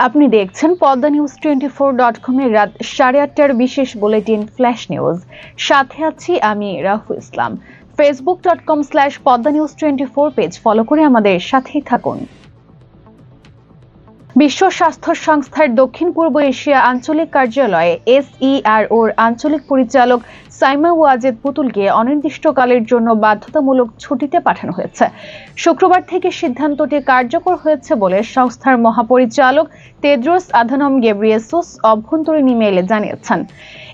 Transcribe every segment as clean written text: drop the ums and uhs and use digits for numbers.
আপনি দেখছেন Padma news 24.com এর রাত 8:30টার বিশেষ বুলেটিন ফ্ল্যাশ নিউজ। সাথে আছি আমি রাহু ইসলাম। facebook.com/পদ্মা নিউজ 24 পেজ ফলো করে আমাদের সাথেই থাকুন। বিশ্ব স্বাস্থ্য সংস্থার দক্ষিণ পূর্ব এশিয়া আঞ্চলিক কার্যালয়ে SEROর আঞ্চলিক পরিচালক সাইমা ওয়াজেদ পুতুলকে অনির্দিষ্টকালের জন্য বাধ্যতামূলক ছুটিতে পাঠানো হয়েছে। শুক্রবার থেকে সিদ্ধান্তটি কার্যকর হয়েছে বলে সংস্থার মহাপরিচালক তেদ্রোস আধানম গেব্রিয়েসুস অভ্যন্তরীণ ইমেইলে জানিয়েছেন।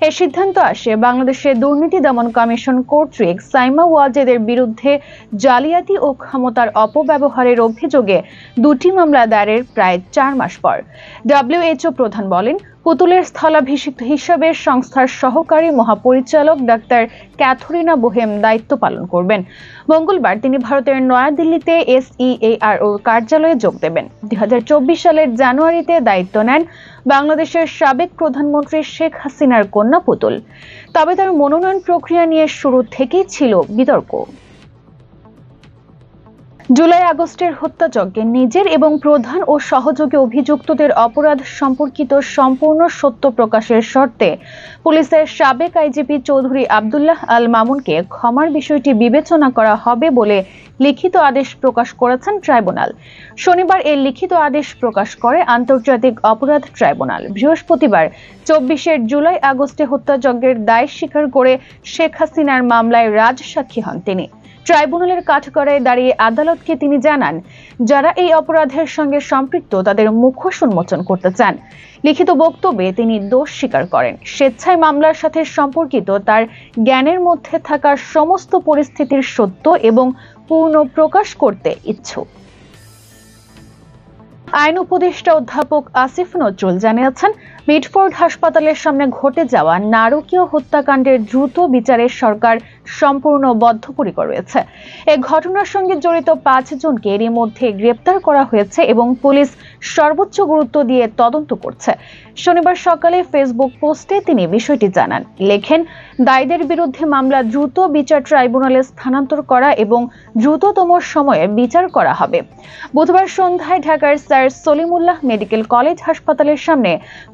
এই সিদ্ধান্ত আসে বাংলাদেশের দুর্নীতি দমন কমিশন কর্তৃক সাইমা ওয়াজেদের বিরুদ্ধে জালিয়াতি ও ক্ষমতার অপব্যবহারের অভিযোগে দুটি মামলা দায়েরের প্রায় 4 মাস পর। WHO প্রধান বলেন, পুতুলের স্থলাভিষিক্ত হিসেবে সংস্থার সহকারী মহাপরিচালক ডাক্তার ক্যাথরিনা বোহেম দায়িত্ব পালন করবেন। মঙ্গলবার তিনি ভারতের নয়াদিল্লিতে SEROর কার্যালয়ে যোগ দেবেন। 2024 সালের জানুয়ারিতে দায়িত্ব নেন বাংলাদেশের সাবেক প্রধানমন্ত্রী শেখ হাসিনার কন্যা পুতুল। তবে তার মনোনয়ন প্রক্রিয়া নিয়ে শুরু থেকেই ছিল বিতর্ক। জুলাই-আগস্টের হত্যাযজ্ঞে নিজের এবং প্রধান ও সহযোগী অভিযুক্তদের অপরাধ সম্পর্কিত সম্পূর্ণ সত্য প্রকাশের শর্তে পুলিশের সাবেক আইজিপি চৌধুরী আব্দুল্লাহ আল মামুনকে ক্ষমার বিষয়টি বিবেচনা করা হবে বলে লিখিত আদেশ প্রকাশ করেছেন ট্রাইব্যুনাল। শনিবার এই লিখিত আদেশ প্রকাশ করে আন্তর্জাতিক অপরাধ ট্রাইব্যুনাল। বৃহস্পতিবার 24 জুলাই-আগস্টে হত্যাযজ্ঞের দায় স্বীকার করে শেখ হাসিনার মামলায় রাজসাক্ষী হন তিনি। ট্রাইব্যুনালের কাঠগড়ায় দাঁড়িয়ে আদালতকে তিনি জানান, যারা এই অপরাধের সঙ্গে সম্পৃক্ত তাদের মুখোশ উন্মোচন করতে চান। লিখিত বক্তব্যে তিনি দোষ স্বীকার করেন, স্বেচ্ছায় মামলার সাথে সম্পর্কিত তার জ্ঞানের মধ্যে থাকা সমস্ত পরিস্থিতির সত্য এবং পূর্ণ প্রকাশ করতে ইচ্ছুক। আইন উপদেষ্টা অধ্যাপক আসিফ নজরুল জানিয়েছেন, মিটফোর্ড হাসপাতালের সামনে ঘটে যাওয়া নারকীয় হত্যাকাণ্ডের দ্রুত বিচারে সরকার সম্পূর্ণ বদ্ধপরিকর রয়েছে। এই ঘটনার সঙ্গে জড়িত 5 জনকে এরই মধ্যে গ্রেপ্তার করা হয়েছে এবং পুলিশ সর্বোচ্চ গুরুত্ব দিয়ে তদন্ত করছে। শনিবার সকালে ফেসবুক পোস্টে তিনি বিষয়টি জানান। লেখেন, দায়ীদের বিরুদ্ধে মামলা দ্রুত বিচার ট্রাইব্যুনালে স্থানান্তর করা এবং দ্রুততম সময়ে বিচার করা হবে। বুধবার সন্ধ্যায় ঢাকার স্যার সলিমুল্লাহ মেডিকেল কলেজ হাসপাতালের সামনে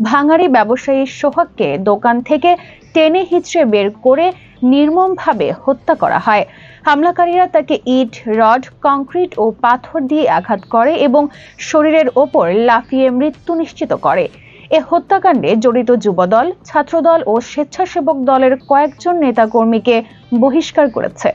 ভাঙাড়ি ব্যবসায়ী সোহাগকে দোকান থেকে টেনে হিঁচড়ে বের করে নির্মমভাবে হত্যা করা হয়। হামলাকারীরা তাকে ইট, রড, কংক্রিট ও পাথর দিয়ে আঘাত করে এবং শরীরের ওপর লাফিয়ে মৃত্যু নিশ্চিত করে। এ হত্যাকাণ্ডে জড়িত যুবদল, ছাত্রদল ও স্বেচ্ছাসেবক দলের কয়েকজন নেতাকর্মীকে বহিষ্কার করেছে।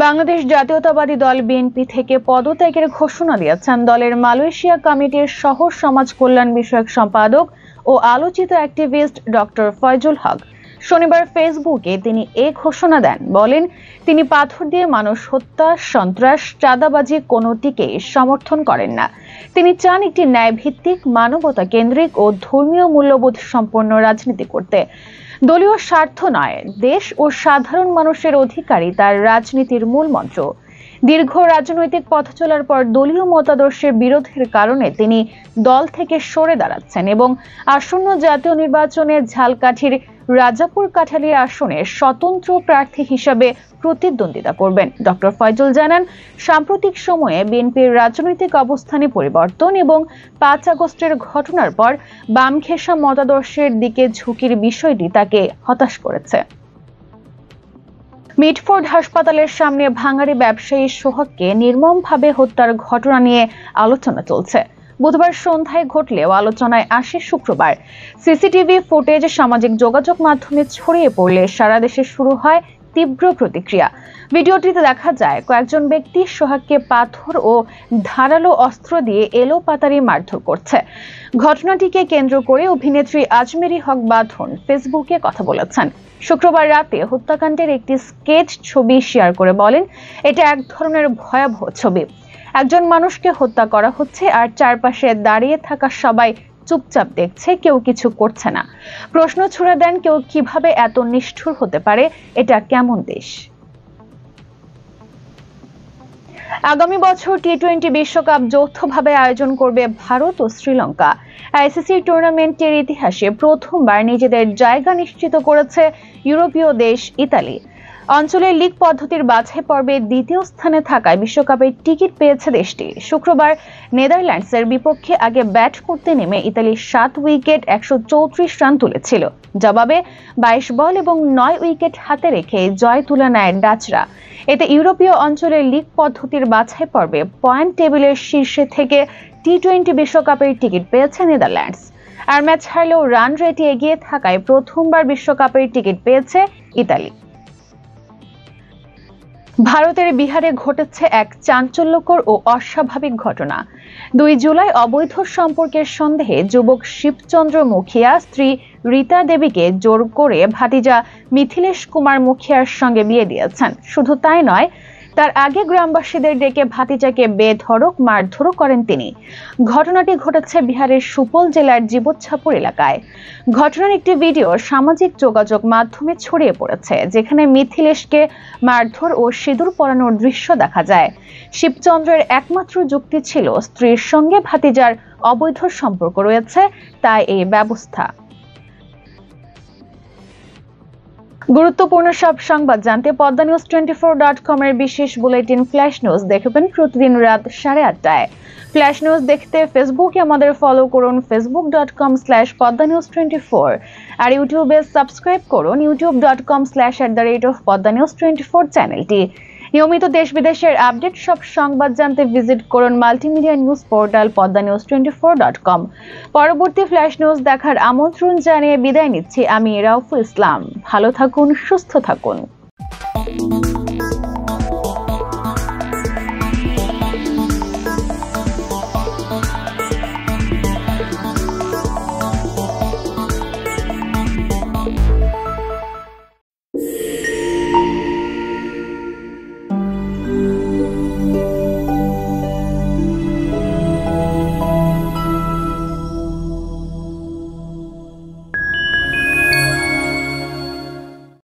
বাংলাদেশ জাতীয়তাবাদী দল বিএনপি থেকে পদত্যাগের ঘোষণা দিয়েছেন দলের মালয়েশিয়া কমিটির শহর সমাজ কল্যাণ বিষয়ক সম্পাদক ও আলোচিত অ্যাক্টিভিস্ট ডক্টর ফয়জুল হক। শনিবার ফেসবুকে তিনি এ ঘোষণা দেন। বলেন, তিনি পাথর দিয়ে মানুষ হত্যা, সন্ত্রাস, চাঁদাবাজি কোনোটিকেই সমর্থন করেন না। তিনি চান একটি ন্যায়ভিত্তিক, মানবতা কেন্দ্রিক ও ধর্মীয় মূল্যবোধ সম্পন্ন রাজনীতি করতে। দলীয় স্বার্থ নয়, দেশ ও সাধারণ মানুষের অধিকারই তার রাজনীতির মূল মন্ত্র। দীর্ঘ রাজনৈতিক পথ চলার পর দলীয় মতাদর্শের বিরোধের কারণে তিনি দল থেকে সরে দাঁড়াচ্ছেন এবং আসন্ন জাতীয় নির্বাচনে ঝালকাঠির রাজাপুর কাঠালিয়া আসনে স্বতন্ত্র প্রার্থী হিসাবে প্রতিদ্বন্দ্বিতা করবেন। ডক্টর ফয়জুল জানান, সাম্প্রতিক সময়ে বিএনপির রাজনৈতিক অবস্থানে পরিবর্তন এবং 5 আগস্টের ঘটনার পর বামঘেঁষা মতাদর্শের দিকে ঝুঁকির বিষয়টি তাকে হতাশ করেছে। মিটফোর্ড হাসপাতালের সামনে ভাঙাড়ি ব্যবসায়ী সোহাগকে নির্মমভাবে হত্যার ঘটনা নিয়ে আলোচনা চলছে। বুধবার সন্ধ্যায় ঘটলেও আলোচনায় আসে শুক্রবার। সিসিটিভি ফুটেজ সামাজিক যোগাযোগ মাধ্যমে ছড়িয়ে পড়লে সারা দেশে শুরু হয় তীব্র প্রতিক্রিয়া। ভিডিওটিতে দেখা যায় কয়েকজন ব্যক্তি সোহাগকে পাথর ও ধারালো অস্ত্র দিয়ে এলোপাতাড়ি মারধর করছে। ঘটনাটিকে কেন্দ্র করে অভিনেত্রী আজমেরি হক বাঁধন ফেসবুকে কথা বলেছেন। শুক্রবার রাতে হত্যাকাণ্ডের একটি স্কেচ ছবি শেয়ার করে বলেন, এটা এক ধরনের ভয়াবহ ছবি। একজন মানুষকে হত্যা করা হচ্ছে আর চারপাশে দাঁড়িয়ে থাকা সবাই চুপচাপ দেখছে, কেউ কিছু করছে না। প্রশ্ন ছুড়ে দেন, কেউ কিভাবে এত নিষ্ঠুর হতে পারে? এটা কেমন দেশ? আগামী বছর টি-20 বিশ্বকাপ যৌথভাবে আয়োজন করবে ভারত ও শ্রীলঙ্কা। আইসিসি টুর্নামেন্টের ইতিহাসে প্রথমবার নিজেদের জায়গা নিশ্চিত করেছে ইউরোপীয় দেশ ইতালি। অঞ্চলের লীগ পদ্ধতির বাছাই পর্বে দ্বিতীয় স্থানে থাকায় বিশ্বকাপের টিকিট পেয়েছে দেশটি। শুক্রবার নেদারল্যান্ডসের বিপক্ষে আগে ব্যাট করতে নেমে ইতালি 7 উইকেট 134 রান তুলেছিল। জবাবে 22 বল এবং 9 উইকেট হাতে রেখে জয় তুলে নেয় ডাচরা। এতে ইউরোপীয় অঞ্চলের লীগ পদ্ধতির বাছাই পর্বে পয়েন্ট টেবিলের শীর্ষে থেকে টি-20 বিশ্বকাপের টিকিট পেয়েছে নেদারল্যান্ডস। আর ম্যাচ হারলেও রান রেটে এগিয়ে থাকায় প্রথমবার বিশ্বকাপের টিকিট পেয়েছে ইতালি। ভারতের বিহারে ঘটেছে এক চাঞ্চল্যকর ও অস্বাভাবিক ঘটনা। 2 জুলাই অবৈধ সম্পর্কের সন্দেহে যুবক শিবচন্দ্র মুখিয়া স্ত্রী রীতা দেবীকে জোর করে ভাতিজা মিথিলেশ কুমার মুখিয়ার সঙ্গে বিয়ে দিয়েছেন। শুধু তাই নয়, তার আগে গ্রামবাসীদের ডেকে ভাতিজাকে বেধড়ক মারধরও করেন তিনি। ঘটনাটি ঘটেছে বিহারের সুপল জেলার জীবচ্ছাপুর এলাকায়। ঘটনার একটি ভিডিও সামাজিক যোগাযোগ মাধ্যমে ছড়িয়ে পড়েছে, যেখানে মিথিলেশকে মারধর ও সিঁদুর পরানোর দৃশ্য দেখা যায়। শিবচন্দ্রের একমাত্র যুক্তি ছিল স্ত্রীর সঙ্গে ভাতিজার অবৈধ সম্পর্ক রয়েছে, তাই এই ব্যবস্থা। গুরুত্বপূর্ণ সব সংবাদ জানতে poddanews24.com এর বিশেষ বুলেটিন ফ্ল্যাশ নিউজ দেখবেন প্রতিদিন রাত 8:30টায়। ফ্ল্যাশ নিউজ দেখতে ফেসবুকে আমাদের ফলো করুন facebook.com/poddanews24 আর ইউটিউবে সাবস্ক্রাইব করুন youtube.com/poddanews24 চ্যানেলটি। নিয়মিত দেশ বিদেশের আপডেট সব সংবাদ জানতে ভিজিট করুন মাল্টিমিডিয়া নিউজ পোর্টাল poddanews24.com। পরবর্তী ফ্ল্যাশ নিউজ দেখার আমন্ত্রণ জানিয়ে বিদায় নিচ্ছি আমি রাউফুল ইসলাম। ভালো থাকুন, সুস্থ থাকুন।